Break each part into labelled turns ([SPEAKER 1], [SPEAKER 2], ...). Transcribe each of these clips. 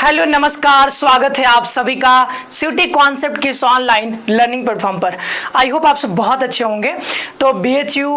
[SPEAKER 1] Hello नमस्कार, स्वागत है आप सभी का सीयूटी कॉन्सेप्ट की इस ऑनलाइन लर्निंग प्लेटफॉर्म पर। आई होप आप सब बहुत अच्छे होंगे। तो BHU,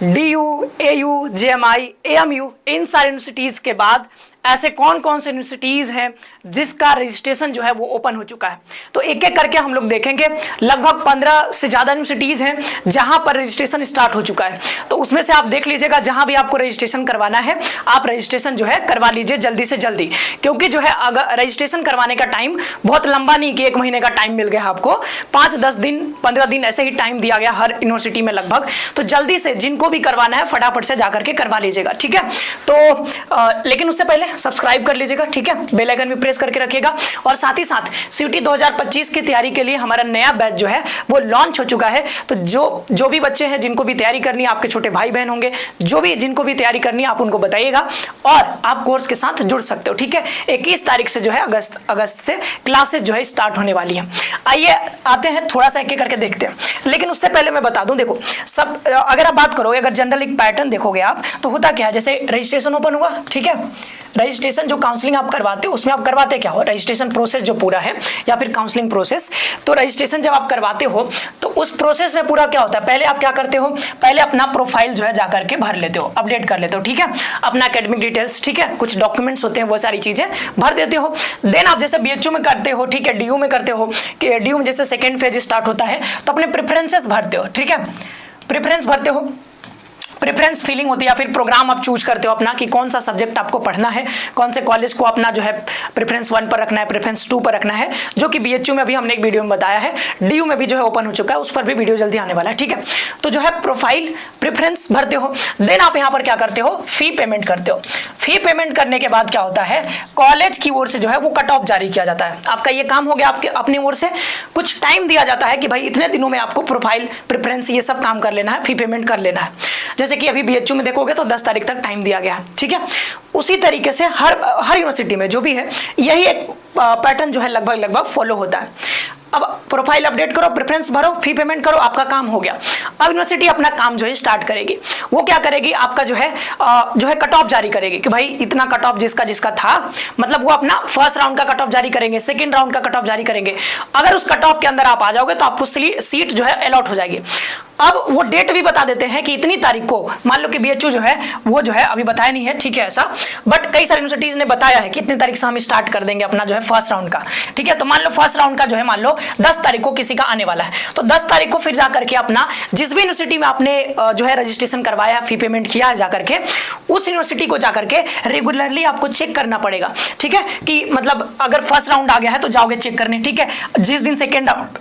[SPEAKER 1] DU, AU, JMI, AMU इन सारी यूनिवर्सिटीज़ के बाद ऐसे कौन कौन से यूनिवर्सिटीज़ हैं जिसका रजिस्ट्रेशन जो है वो ओपन हो चुका है। तो एक एक करके हम लोग देखेंगे। लगभग 15 से ज़्यादा यूनिवर्सिटीज़ हैं जहां पर रजिस्ट्रेशन स्टार्ट हो चुका है। तो उसमें से आप देख लीजिएगा, जहां भी आपको रजिस्ट्रेशन करवाना है आप रजिस्ट्रेशन जो है करवा लीजिए जल्दी से जल्दी, क्योंकि जो है अगर रजिस्ट्रेशन करवाने का टाइम बहुत लंबा नहीं कि 1 महीने का टाइम मिल गया आपको, 5-10 दिन 15 दिन ऐसे ही टाइम दिया गया हर यूनिवर्सिटी में लगभग। तो जल्दी से जिनको भी करवाना है फटाफट से जाकर के करवा लीजिएगा, ठीक है। तो लेकिन उससे पहले सब्सक्राइब कर लीजिएगा, ठीक है, बेल आइकन भी प्रेस करके रखिएगा। और साथ ही साथ सीयूटी 2025 की तैयारी के लिए हमारा नया बैच जो है वो लॉन्च हो चुका है। तो जो भी बच्चे हैं जिनको भी तैयारी करनी है, आपके छोटे भाई बहन होंगे जो भी जिनको भी तैयारी करनी है, आप उनको बताइएगा और आप कोर्स के साथ जुड़ सकते हो, ठीक है। 21 तारीख से जो है अगस्त से क्लासेस जो है स्टार्ट होने वाली है। आइए आते हैं, थोड़ा सा एक एक करके देखते हैं। लेकिन उससे पहले मैं बता दूं, देखो सब अगर आप बात करोगे, अगर जनरल एक पैटर्न देखोगे आप, तो होता क्या है, जैसे रजिस्ट्रेशन ओपन हुआ, ठीक है, रजिस्ट्रेशन जो काउंसलिंग आप करवाते हो उसमें आप करवाते क्या हो, रजिस्ट्रेशन प्रोसेस जो पूरा है या फिर काउंसलिंग प्रोसेस। तो रजिस्ट्रेशन जब आप करवाते हो तो उस प्रोसेस में पूरा क्या होता है, पहले आप क्या करते हो, पहले अपना प्रोफाइल जो है जाकर के भर लेते हो, अपडेट कर लेते हो, ठीक है, अपना एकेडमिक डिटेल्स, ठीक है, कुछ डॉक्यूमेंट्स होते हैं वो सारी चीजें भर देते हो। देन आप जैसे BHU में करते हो, ठीक है, DU में करते हो, कि DU में जैसे सेकेंड फेज स्टार्ट होता है तो अपने प्रेफरेंसेस भरते हो, ठीक है, प्रेफरेंस भरते हो, प्रेफरेंस फीलिंग होती है या फिर प्रोग्राम आप चूज करते हो अपना कि कौन सा सब्जेक्ट आपको पढ़ना है, कौन से कॉलेज को अपना जो है प्रेफरेंस 1 पर रखना है, प्रेफरेंस 2 पर रखना है, जो कि BHU में अभी हमने एक वीडियो में बताया है। DU में भी जो है ओपन हो चुका है, उस पर भी वीडियो जल्दी आने वाला है, ठीक है। तो जो है प्रोफाइल प्रेफरेंस भरते हो, देन आप यहाँ पर क्या करते हो, फी पेमेंट करते हो। फी पेमेंट करने के बाद क्या होता है, कॉलेज की ओर से जो है वो कट ऑफ जारी किया जाता है। आपका ये काम हो गया, आपके अपनी ओर से कुछ टाइम दिया जाता है कि भाई इतने दिनों में आपको प्रोफाइल प्रेफरेंस ये सब काम कर लेना है, फी पेमेंट कर लेना है। जैसे कि अभी BHU में देखोगे तो 10 तारीख तक टाइम दिया गया है, ठीक है। उसी तरीके से हर यूनिवर्सिटी में जो भी है यही एक पैटर्न जो है लगभग फॉलो होता है। अब प्रोफाइल अपडेट करो, प्रेफरेंस भरो, फी पेमेंट करो, आपका काम हो गया। अब यूनिवर्सिटी अपना काम जो है स्टार्ट करेगी। वो क्या करेगी, आपका जो है कट ऑफ जारी करेगी कि भाई इतना कट ऑफ जिसका था, मतलब वो अपना फर्स्ट राउंड का कट ऑफ जारी करेंगे, सेकंड राउंड का कट ऑफ जारी करेंगे। अगर उस कट ऑफ के अंदर आप आ जाओगे तो आपको सीट जो है अलॉट हो जाएगी। अब वो डेट भी बता देते हैं कि इतनी तारीख को, मान लो कि BHU जो है वो जो है अभी बताया नहीं है, ठीक है, ऐसा, बट कई सारी यूनिवर्सिटीज ने बताया है कि इतनी तारीख से हम स्टार्ट कर देंगे अपना जो है फर्स्ट राउंड का, ठीक है। तो मान लो फर्स्ट राउंड का जो है मान लो 10 तारीख को किसी का आने वाला है, तो 10 तारीख को फिर जाकर के अपना जिस भी यूनिवर्सिटी में आपने जो है रजिस्ट्रेशन करवाया, फी पेमेंट किया है, जाकर के उस यूनिवर्सिटी को जाकर के रेगुलरली आपको चेक करना पड़ेगा, ठीक है, कि मतलब अगर फर्स्ट राउंड आ गया है तो जाओगे चेक करने, ठीक है। जिस दिन सेकेंड राउंड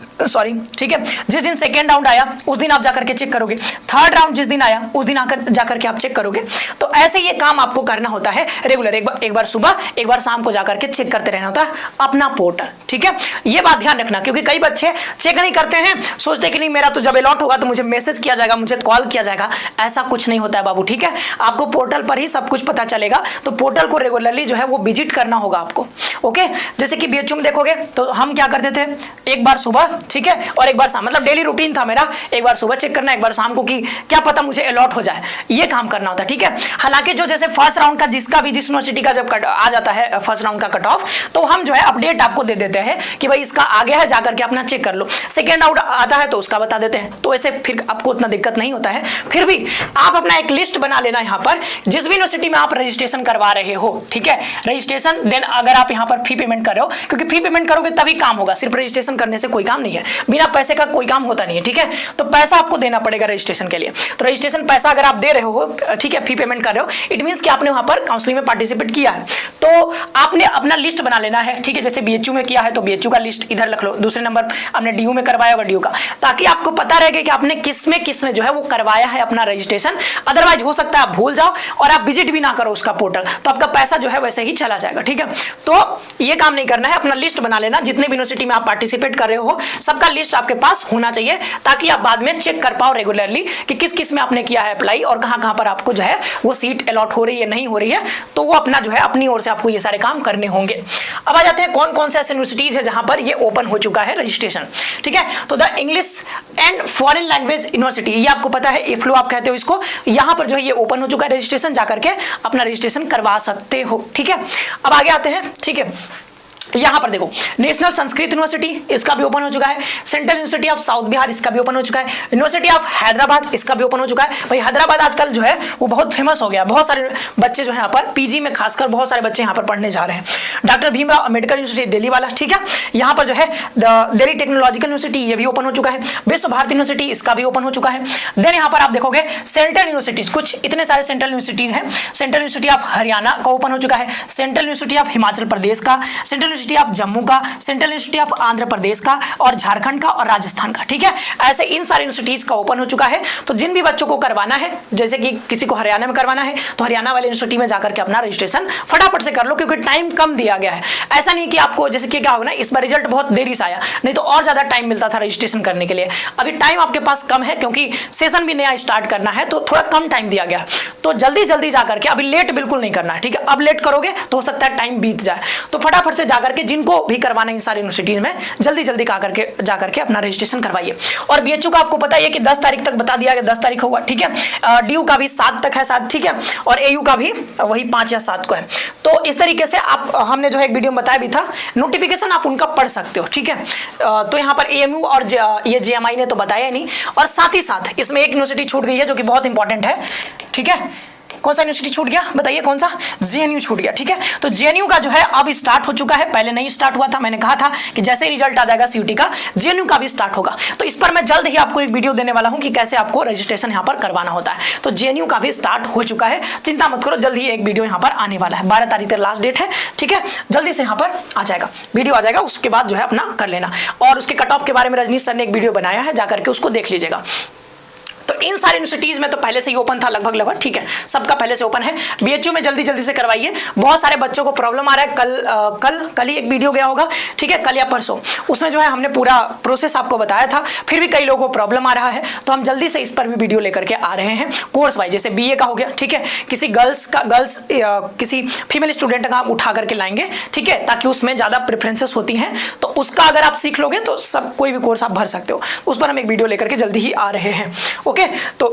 [SPEAKER 1] ठीक है, जिस दिन सेकेंड राउंड आया उस दिन आप जाकर के चेक करोगे, थर्ड राउंड जिस दिन आया उस दिन आकर जाकर के आप चेक करोगे। तो ऐसे ये काम आपको करना होता है रेगुलर, एक बार सुबह एक बार शाम को जाकर के चेक करते रहना होता है अपना पोर्टल, ठीक है। ये बात ध्यान रखना, क्योंकि कई बच्चे चेक नहीं करते हैं, सोचते कि नहीं मेरा तो जब अलॉट होगा तो मुझे मैसेज किया जाएगा, मुझे कॉल किया जाएगा। ऐसा कुछ नहीं होता है बाबू, ठीक है। आपको पोर्टल पर ही सब कुछ पता चलेगा, तो पोर्टल को रेगुलरली जो है वो विजिट करना होगा आपको, ओके। जैसे कि BHU में देखोगे तो हम क्या करते थे, एक बार सुबह, ठीक है, और एक बार शाम, मतलब डेली रूटीन था मेरा, एक बार सुबह चेक करना, एक बार शाम को, कि क्या पता मुझे अलॉट हो जाए, ये काम करना होता है, ठीक है। हालांकि जो जैसे फर्स्ट राउंड का जिसका भी जिस यूनिवर्सिटी का जब आ जाता है फर्स्ट राउंड का कट ऑफ, तो हम जो है अपडेट आपको दे देते हैं कि भाई इसका आ गया है, जाकर के अपना चेक कर लो। सेकेंड राउंड आता है तो उसका बता देते हैं, तो ऐसे फिर आपको उतना दिक्कत नहीं होता है। फिर भी आप अपना एक लिस्ट बना लेना यहाँ पर, जिस भी यूनिवर्सिटी में आप रजिस्ट्रेशन करवा रहे हो, ठीक है, रजिस्ट्रेशन, देन अगर आप यहाँ पर फी पेमेंट कर रहे हो, क्योंकि फी पेमेंट करोगे तभी काम होगा, सिर्फ रजिस्ट्रेशन करने से कोई काम नहीं है, बिना पैसे का कोई काम होता नहीं है, ठीक है। तो पैसा आपको देना पड़ेगा रजिस्ट्रेशन के लिए। तो रजिस्ट्रेशन पैसा अगर आप दे रहे हो, ठीक है, फी पेमेंट कर रहे हो, इट मींस कि आपने वहां पर काउंसलिंग में पार्टिसिपेट किया है, तो आपने अपना लिस्ट बना लेना है, ठीक है। जैसे BHU में किया है तो BHU का लिस्ट इधर रख लो, दूसरे नंबर आपने DU में करवाया होगा DU का, ताकि आपको पता रहेगा कि आपने किस में जो है वो करवाया है अपना रजिस्ट्रेशन। अदरवाइज हो सकता है आप भूल जाओ और आप विजिट भी ना करो उसका पोर्टल, तो आपका पैसा जो है वैसे ही चला जाएगा, ठीक है। तो ये काम नहीं करना है, अपना लिस्ट बना लेना, जितने भी यूनिवर्सिटी में आप पार्टिसिपेट कर रहे हो सबका लिस्ट आपके पास होना चाहिए, ताकि आप बाद में चेक कर पाओ रेगुलरली कि किस में आपने किया है अप्लाई और कहां पर आपको जो है वो सीट अलॉट हो रही है, नहीं हो रही है। तो वो अपना जो है अपनी ओर से आपको ये सारे काम करने होंगे। अब आ जाते हैं कौन कौन से ऐसे यूनिवर्सिटीज है जहां पर ये ओपन हो चुका है रजिस्ट्रेशन, ठीक है। तो the English and foreign language university, ये आपको पता है, इफ्लू आप कहते हो इसको, यहां पर जो है ये ओपन हो चुका है रजिस्ट्रेशन, जाकर के अपना रजिस्ट्रेशन करवा सकते हो, ठीक है। अब आगे आते हैं, ठीक है। यहां पर देखो नेशनल संस्कृत यूनिवर्सिटी, इसका भी ओपन हो चुका है। Central university of south Bihar, इसका भी ओपन हो चुका है। यूनिवर्सिटी ऑफ हैदराबाद, इसका भी ओपन हो चुका है। भाई हैदराबाद आजकल जो है वो बहुत फेमस हो गया, बहुत सारे बच्चे जो है यहाँ पर पीजी में खासकर बहुत सारे बच्चे यहाँ पर पढ़ने जा रहे हैं। डॉक्टर भीमराव अंबेडकर यूनिवर्सिटी दिल्ली वाला, ठीक है। यहाँ पर जो है दिल्ली टेक्नोलॉजिकल यूनिवर्सिटी, ये भी ओपन हो चुका है। विश्व भारती यूनिवर्सिटी, इसका भी ओपन हो चुका है। देन यहाँ पर आप देखोगे सेंट्रल यूनिवर्सिटीज, कुछ इतने सारे सेंट्रल यूनिवर्सिटीज हैं। सेंट्रल यूनिवर्सिटी ऑफ हरियाणा का ओपन हो चुका है। Central university of Himachal Pradesh का, सेंट्रल यूनिवर्सिटी ऑफ जम्मू का, central university of Andhra Pradesh का और झारखंड का और राजस्थान का, ठीक है। ऐसे इन सारे यूनिवर्सिटीज का ओपन हो चुका है। तो जिन भी बच्चों को करवाना है, जैसे कि किसी को हरियाणा में करवाना है तो हरियाणा वाले यूनिवर्सिटी में जाकर के अपना रजिस्ट्रेशन फटाफट से कर लो, क्योंकि टाइम कम दिया गया है। ऐसा नहीं कि आपको जैसे कि क्या होगा ना, इस बार रिजल्ट बहुत देरी से आया, नहीं तो और ज्यादा टाइम मिलता था रजिस्ट्रेशन करने के लिए। अभी टाइम आपके पास कम है क्योंकि सेशन भी नया स्टार्ट करना है, तो थोड़ा कम टाइम दिया गया। तो जल्दी जल्दी जाकर के, अभी लेट बिल्कुल नहीं करना है, ठीक है। अब लेट करोगे तो हो सकता है टाइम बीत जाए। तो फटाफट से जाकर के जिनको भी करवाना है इन सारी यूनिवर्सिटीज में, जल्दी जल्दी जाकर के अपना रजिस्ट्रेशन करवाइए। और बीएचयू का आपको पता है कि 10 तारीख तक बता दिया गया, 10 तारीख होगा, ठीक है। डीयू का भी 7 तक है शायद, ठीक है। और एयू का भी वही 5 या 7 को है। तो इस तरीके से आप, हमने जो है एक वीडियो में बताया भी था, नोटिफिकेशन आप उनका पढ़ सकते हो, ठीक है। तो यहाँ पर एएमयू और ये जेएमआई ने तो बताया नहीं, और साथ ही साथ इसमें एक यूनिवर्सिटी छूट गई है जो कि बहुत इंपॉर्टेंट है, ठीक है। कौन सा यूनिवर्सिटी छूट गया बताइए, कौन सा? जेएनयू छूट गया, ठीक है। तो जेएनयू का जो है अब स्टार्ट हो चुका है, पहले नहीं स्टार्ट हुआ था। मैंने कहा था कि जैसे ही रिजल्ट आ जाएगा सीयूटी का, जेएनयू का भी स्टार्ट होगा। तो इस पर मैं जल्द ही आपको एक वीडियो देने वाला हूं कि कैसे आपको रजिस्ट्रेशन यहां पर करवाना होता है। तो जेएनयू का भी स्टार्ट हो चुका है, चिंता मत करो, जल्द ही एक वीडियो यहां पर आने वाला है। 12 तारीख तक लास्ट डेट है, ठीक है। जल्दी से यहां पर आ जाएगा, वीडियो आ जाएगा, उसके बाद जो है अपना कर लेना। और उसके कट ऑफ के बारे में रजनीश सर ने एक वीडियो बनाया है, जाकर के उसको देख लीजिएगा। तो इन सारे यूनिवर्सिटीज में तो पहले से ही ओपन था लगभग, ठीक है, सबका पहले से ओपन है। बीएचयू में जल्दी जल्दी से करवाइए, बहुत सारे बच्चों को प्रॉब्लम आ रहा है। कल ही एक वीडियो गया होगा, ठीक है, कल या परसों, उसमें जो है हमने पूरा प्रोसेस आपको बताया था। फिर भी कई लोगों को प्रॉब्लम आ रहा है, तो हम जल्दी से इस पर भी वीडियो लेकर के आ रहे हैं। कोर्स वाइज, जैसे बीए का हो गया, ठीक है, किसी किसी फीमेल स्टूडेंट का हम उठा करके लाएंगे, ठीक है, ताकि उसमें ज्यादा प्रेफरेंसेस होती हैं। तो उसका अगर आप सीख लोगे तो सब कोई भी कोर्स आप भर सकते हो। उस पर हम एक वीडियो लेकर के जल्दी ही आ रहे हैं, ओके। तो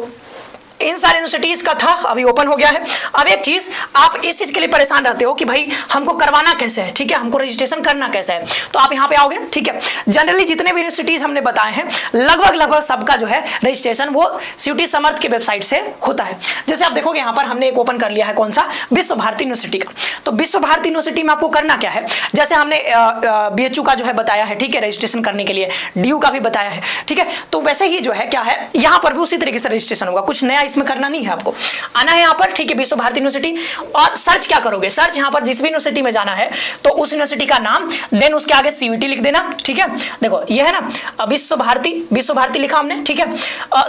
[SPEAKER 1] इन सारे यूनिवर्सिटीज का था, अभी ओपन हो गया है। अब एक चीज, आप इस चीज के लिए परेशान रहते हो कि भाई हमको करवाना कैसे है, ठीक है, हमको रजिस्ट्रेशन करना कैसे है। तो आप यहाँ पे आओगे, ठीक है। जनरली जितने भी यूनिवर्सिटीज हमने बताए हैं, लगभग सबका जो है रजिस्ट्रेशन वो सीयूटी समर्थ के वेबसाइट से होता है। जैसे आप देखोगे यहाँ पर हमने एक ओपन कर लिया है, कौन सा? विश्व भारती यूनिवर्सिटी का। तो विश्व भारती यूनिवर्सिटी में आपको करना क्या है, जैसे हमने बीएचयू का जो है बताया है, ठीक है, रजिस्ट्रेशन करने के लिए, डीयू का भी बताया है, ठीक है। तो वैसे ही जो है क्या है, यहाँ पर भी उसी तरीके से रजिस्ट्रेशन होगा, कुछ नया इसमें करना नहीं है। आपको आना है यहाँ पर, ठीक है, विश्व भारती यूनिवर्सिटी, और सर्च क्या करोगे, सर्च यहाँ पर जिस भी यूनिवर्सिटी में जाना है तो उस यूनिवर्सिटी का नाम, देन उसके आगे सीयूटी लिख देना, ठीक है। देखो ये है ना विश्व भारती लिखा हमने, ठीक है,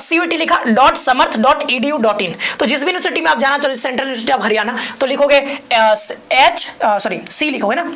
[SPEAKER 1] सीयूटी लिखा .samarth.edu.in। तो जिस भी यूनिवर्सिटी में आप जाना चाहो, सेंट्रल यूनिवर्सिटी ऑफ हरियाणा, तो लिखोगे सी लिखोगे ना,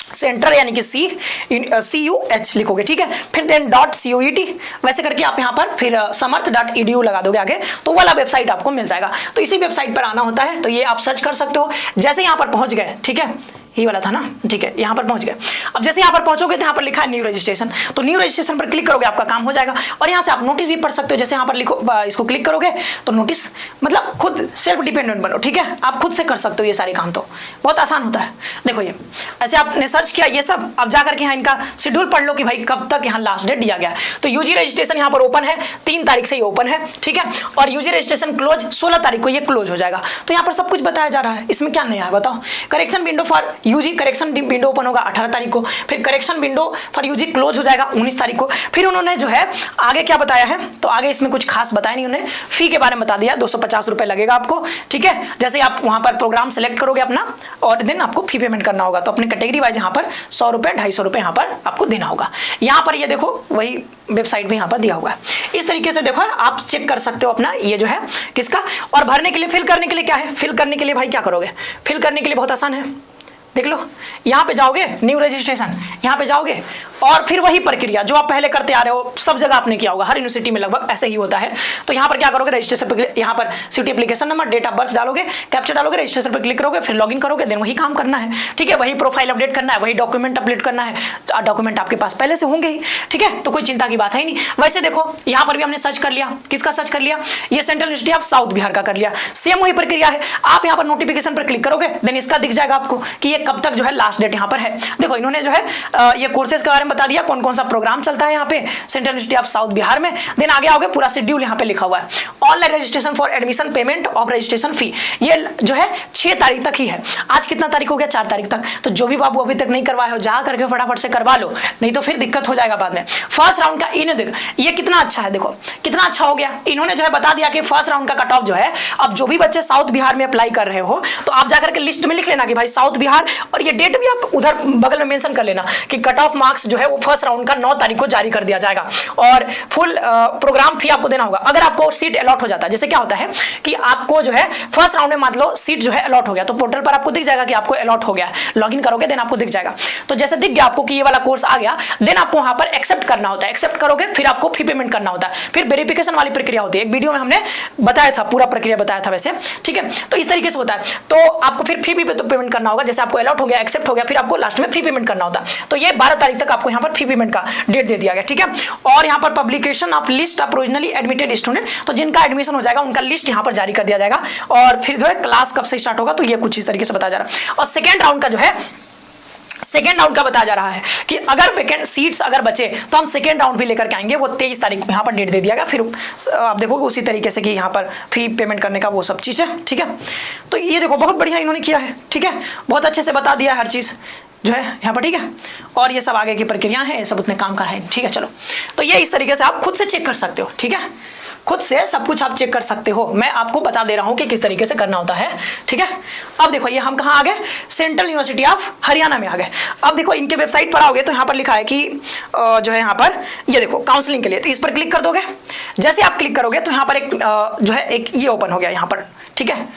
[SPEAKER 1] सेंट्रल यानी कि CUH लिखोगे, ठीक है। फिर देन .COET, वैसे करके आप यहाँ पर फिर समर्थ.edu लगा दोगे आगे, तो वाला वेबसाइट आपको मिल जाएगा। तो इसी वेबसाइट पर आना होता है, तो ये आप सर्च कर सकते हो। जैसे यहाँ पर पहुंच गए, ठीक है, ये वाला था ना, ठीक है, यहाँ पर पहुंच गए। अब जैसे यहाँ पर पहुंचोगे तो यहाँ पर लिखा है न्यू रजिस्ट्रेशन, तो न्यू रजिस्ट्रेशन पर क्लिक करोगे, आपका काम हो जाएगा। और यहाँ से आप नोटिस भी पढ़ सकते हो, जैसे यहाँ पर लिखो, इसको क्लिक करोगे तो नोटिस, मतलब खुद सेल्फ डिपेंडेंट बनो, ठीक है, आप खुद से कर सकते हो ये सारे काम, तो बहुत आसान होता है। देखो ये ऐसे आपने सर्च किया ये सब, अब जाकर के यहाँ इनका शेड्यूल पढ़ लो कि भाई कब तक यहाँ लास्ट डेट दिया गया है। तो यूजी रजिस्ट्रेशन यहाँ पर ओपन है, 3 तारीख से ये ओपन है, ठीक है। और यूजी रजिस्ट्रेशन क्लोज 16 तारीख को ये क्लोज हो जाएगा। तो यहाँ पर सब कुछ बताया जा रहा है, इसमें क्या नया है बताओ। Correction window for UG, correction window open होगा 18 तारीख को, फिर correction window for UG close हो जाएगा 19 तारीख को। फिर उन्होंने जो है आगे क्या बताया है, तो आगे इसमें कुछ खास बताया नहीं उन्होंने, फी के बारे में बता दिया, 250 रुपए लगेगा आपको, ठीक है। जैसे आप वहां पर प्रोग्राम सेलेक्ट करोगे अपना, और देन आपको फी पेमेंट करना होगा, तो अपने कैटेगरी वाइज यहाँ पर 100 रुपए 250 रुपए यहाँ पर आपको देना होगा। यहाँ पर ये देखो वही वेबसाइट भी यहाँ पर दिया हुआ है। इस तरीके से देखो आप चेक कर सकते हो अपना ये जो है किसका। और भरने के लिए, फिल करने के लिए क्या है, फिल करने के लिए भाई क्या करोगे, फिल करने के लिए बहुत आसान है, देख लो, यहाँ पे जाओगे न्यू रजिस्ट्रेशन, यहाँ पे जाओगे और फिर वही प्रक्रिया जो आप पहले करते आ रहे हो, सब जगह आपने किया होगा, हर यूनिवर्सिटी में लगभग ऐसे ही होता है। तो यहाँ पर क्या करोगे, रजिस्ट्रेशन, यहाँ पर CT application number, date of birth डालोगे, कैप्चा डालोगे, रजिस्ट्रेशन पर क्लिक करोगे, फिर लॉगिन करोगे, देन वही काम करना है। ठीक है, वही प्रोफाइल अपडेट करना है, वही डॉक्यूमेंट अपडेट करना है। डॉक्यूमेंट आपके पास पहले से होंगे ही। ठीक है, तो कोई चिंता की बात है ही नहीं। वैसे देखो यहाँ पर भी हमने सर्च कर लिया, किसका सर्च कर लिया, ये central university of south Bihar का कर लिया। सेम वही प्रक्रिया है, आप यहाँ पर नोटिफिकेशन पर क्लिक करोगे, देन इसका दिख जाएगा आपको कि ये कब तक जो है लास्ट डेट यहाँ पर है। देखो इन्होंने जो है ये कोर्सेज के बारे में बता दिया, कौन कौन सा प्रोग्राम चलता है यहाँ पे central university of south Bihar में। देन आगे आओगे, पूरा शेड्यूल यहाँ पे लिखा हुआ है। Online registration for admission, payment of registration fee, ये जो है 6 तारीख तक ही है। आज कितना तारीख हो गया, 4 तारीख तक। तो जो भी बाबू अभी तक नहीं करवाए हो, जा करके फटाफट से करवा लो, नहीं तो फिर दिक्कत हो जाएगा बाद में। फर्स्ट राउंड का इन्हें देखो, ये कितना अच्छा है, देखो कितना अच्छा हो गया। इन्होंने जो है बता दिया कि फर्स्ट राउंड का कट ऑफ जो है, अब जो भी बच्चे साउथ बिहार में अप्लाई कर रहे हो, तो आप जाकर के लिस्ट में लिख लेना कि भाई साउथ बिहार, और ये डेट भी आप उधर बगल में मेंशन कर लेना कि कट ऑफ मार्क्स जो है वो फर्स्ट राउंड का 9 तारीख को जारी कर दिया जाएगा। और फुल प्रोग्राम फी आपको देना होगा। अगर आपको सीट अलॉट हो जाता है, जैसे क्या होता है कि आपको जो है फर्स्ट राउंड में मान लो सीट जो है अलॉट हो गया, तो पोर्टल पर आपको दिख जाएगा कि आपको अलॉट हो गया है, लॉगिन करोगे देन आपको दिख जाएगा। तो जैसे दिख गया आपको कि ये वाला कोर्स आ गया, देन आपको वहां पर एक्सेप्ट करना होता है। एक्सेप्ट करोगे फिर आपको फी पेमेंट करना होता है, फिर वेरिफिकेशन वाली प्रक्रिया होती है। एक वीडियो में हमने बताया था, पूरा प्रक्रिया बताया था वैसे। ठीक है, तो इस तरीके से होता है। तो आपको फिर फी भी तो पेमेंट करना होगा, जैसे आपको अलॉट हो गया, एक्सेप्ट हो गया, फिर आपको लास्ट में फी पेमेंट करना होता है। तो ये 12 तारीख तक आपको यहाँ पर फी पेमेंट का डेट दे दिया गया। ठीक है, और यहाँ पर publication of list of provisionally admitted student, तो जिनका एडमिशन हो जाएगा उनका लिस्ट यहाँ पर जारी कर दिया जाएगा। और फिर जो है क्लास कब से स्टार्ट होगा, तो ये कुछ इस तरीके से बताया जा रहा है। और सेकेंड राउंड का जो है, सेकेंड राउंड का बताया जा रहा है कि अगर वैकेंट सीट्स अगर बचे तो हम सेकेंड राउंड भी लेकर के आएंगे। वो 23 तारीख को यहाँ पर डेट दे दिया गया। फिर आप देखोगे उसी तरीके से कि यहाँ पर फी पेमेंट करने का वो सब चीज़ है। ठीक है, तो ये देखो बहुत बढ़िया इन्होंने किया है। ठीक है, बहुत अच्छे से बता दिया हर चीज़ जो है यहाँ पर। ठीक है, और ये सब आगे की प्रक्रिया है, ये सब उतने काम का है। ठीक है, चलो, तो ये इस तरीके से आप खुद से चेक कर सकते हो। ठीक है, खुद से सब कुछ आप चेक कर सकते हो। मैं आपको बता दे रहा हूं कि किस तरीके से करना होता है। ठीक है, अब देखो ये हम कहां आ गए, सेंट्रल यूनिवर्सिटी ऑफ हरियाणा में आ गए। अब देखो इनके वेबसाइट पर आओगे तो यहां पर लिखा है कि जो है यहाँ पर ये देखो काउंसलिंग के लिए, तो इस पर क्लिक कर दोगे। जैसे आप क्लिक करोगे तो यहाँ पर एक जो है एक ये ओपन हो गया यहाँ पर। ठीक है,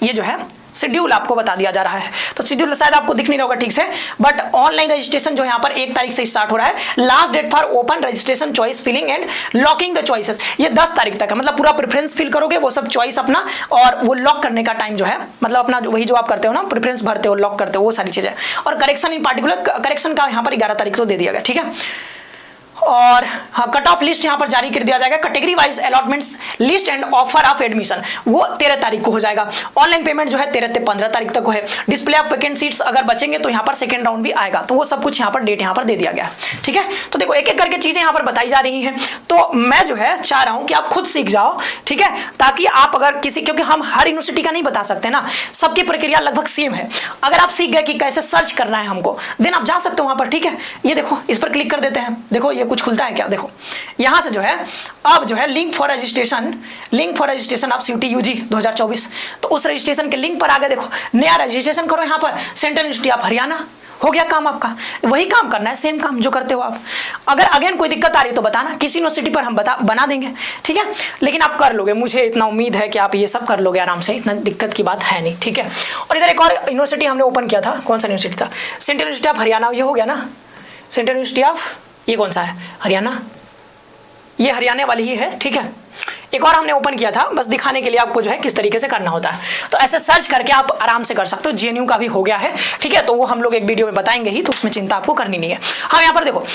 [SPEAKER 1] ये जो है शेड्यूल आपको बता दिया जा रहा है। तो शेड्यूल शायद आपको दिख नहीं रहा होगा ठीक से, बट ऑनलाइन रजिस्ट्रेशन जो यहाँ पर 1 तारीख से स्टार्ट हो रहा है। Last date for open registration choice filling and locking the choices, ये 10 तारीख तक है। मतलब पूरा प्रेफरेंस फिल करोगे, वो सब चॉइस अपना, और वो लॉक करने का टाइम जो है, मतलब अपना वही जो आप करते हो ना, प्रेफरेंस भरते हो, लॉक करते हो, वो सारी चीजें। और करेक्शन इन पार्टिकुलर, करेक्शन का यहाँ पर 11 तारीख को दे दिया गया। ठीक है, और हाँ, कट ऑफ लिस्ट यहाँ पर जारी कर दिया जाएगा। Category wise allotments list and offer of admission वो 13 तारीख को हो जाएगा। ऑनलाइन पेमेंट जो है 13 से 15 तारीख तक है। डिस्प्ले ऑफ वैकेंट सीट्स अगर बचेंगे तो यहाँ पर सेकंड राउंड भी आएगा। तो वो सब कुछ यहाँ पर डेट यहाँ पर दे दिया गया। ठीक है, तो देखो एक एक करके चीजें यहाँ पर बताई जा रही हैं। तो मैं जो है चाह रहा हूँ कि आप खुद सीख जाओ। ठीक है, ताकि आप अगर किसी, क्योंकि हम हर यूनिवर्सिटी का नहीं बता सकते ना, सबकी प्रक्रिया लगभग सेम है। अगर आप सीख गए कि कैसे सर्च करना है हमको, देन आप जा सकते हो वहां पर। ठीक है, ये देखो इस पर क्लिक कर देते हैं। देखो ये कुछ खुलता है क्या, देखो यहां से जो है अब जो है link for registration of CUET UG 2024, तो उस रजिस्ट्रेशन के लिंक पर आ गए। देखो नया रजिस्ट्रेशन करो यहाँ पर, सेंट्रल यूनिवर्सिटी ऑफ हरियाणा, हो गया काम आपका। वही काम करना है, सेम काम जो करते हो आप। अगर अगेन कोई दिक्कत आ रही है तो बताना, किसी यूनिवर्सिटी पर हम बना देंगे। ठीक है, लेकिन आप कर लोगे, मुझे इतना उम्मीद है कि आप ये सब कर लोगे आराम से, इतना दिक्कत की बात है नहीं। ठीक है, और इधर एक और यूनिवर्सिटी हमने ओपन किया था, कौन सा यूनिवर्सिटी था, सेंट्रल यूनिवर्सिटी ऑफ हरियाणा, ये हो गया ना, सेंट्रल यूनिवर्सिटी ऑफ, ये कौन सा है, हरियाणा, ये हरियाणा वाली ही है। ठीक है, एक और हमने ओपन किया था बस दिखाने के लिए आपको जो है किस तरीके से करना होता है। तो ऐसे सर्च करके आप आराम से कर सकते हो। जेएनयू का भी हो गया है। ठीक है, तो वो हम लोग एक वीडियो में बताएंगे ही, तो उसमें चिंता आपको करनी नहीं है। हाँ, यहाँ पर देखो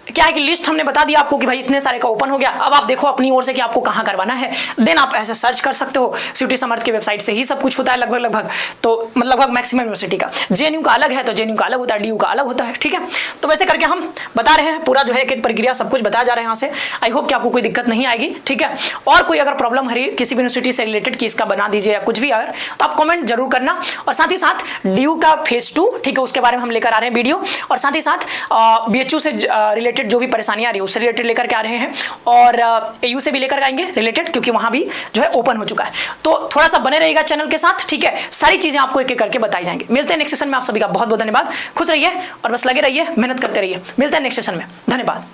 [SPEAKER 1] क्या है कि लिस्ट हमने बता दिया आपको कि भाई इतने सारे का ओपन हो गया। अब आप देखो अपनी ओर से कि आपको कहाँ करवाना है, देन आप ऐसे सर्च कर सकते हो। सीयूटी समर्थ की वेबसाइट से ही सब कुछ होता है लगभग, तो मतलब लगभग मैक्सिमम यूनिवर्सिटी का। जेएनयू का अलग है तो जेएनयू का अलग होता है, डीयू का अलग होता है। ठीक है, तो वैसे करके हम बता रहे हैं, पूरा जो है एक प्रक्रिया सब कुछ बताया जा रहा है यहाँ से। आई होप कि आपको कोई दिक्कत नहीं आएगी। ठीक है, और कोई अगर प्रॉब्लम है किसी भी यूनिवर्सिटी से रिलेटेड कि इसका बना दीजिए या कुछ भी अगर, तो आप कॉमेंट जरूर करना। और साथ ही साथ डीयू का फेज 2, ठीक है, उसके बारे में हम लेकर आ रहे हैं वीडियो। और साथ ही साथ बीएचयू से रिलेटेड जो भी परेशानियां उससे रिलेटेड लेकर के आ रहे हैं, और एयू से भी लेकर आएंगे रिलेटेड, क्योंकि वहां भी जो है ओपन हो चुका है। तो थोड़ा सा बने रहिएगा चैनल के साथ। ठीक है, सारी चीजें आपको एक एक करके बताई जाएंगी। मिलते हैं नेक्स्ट सेशन में। आप सभी का बहुत बहुत धन्यवाद। खुश रहिए और बस लगे रहिए, मेहनत करते रहिए। मिलते हैं नेक्स्ट सेशन में। धन्यवाद।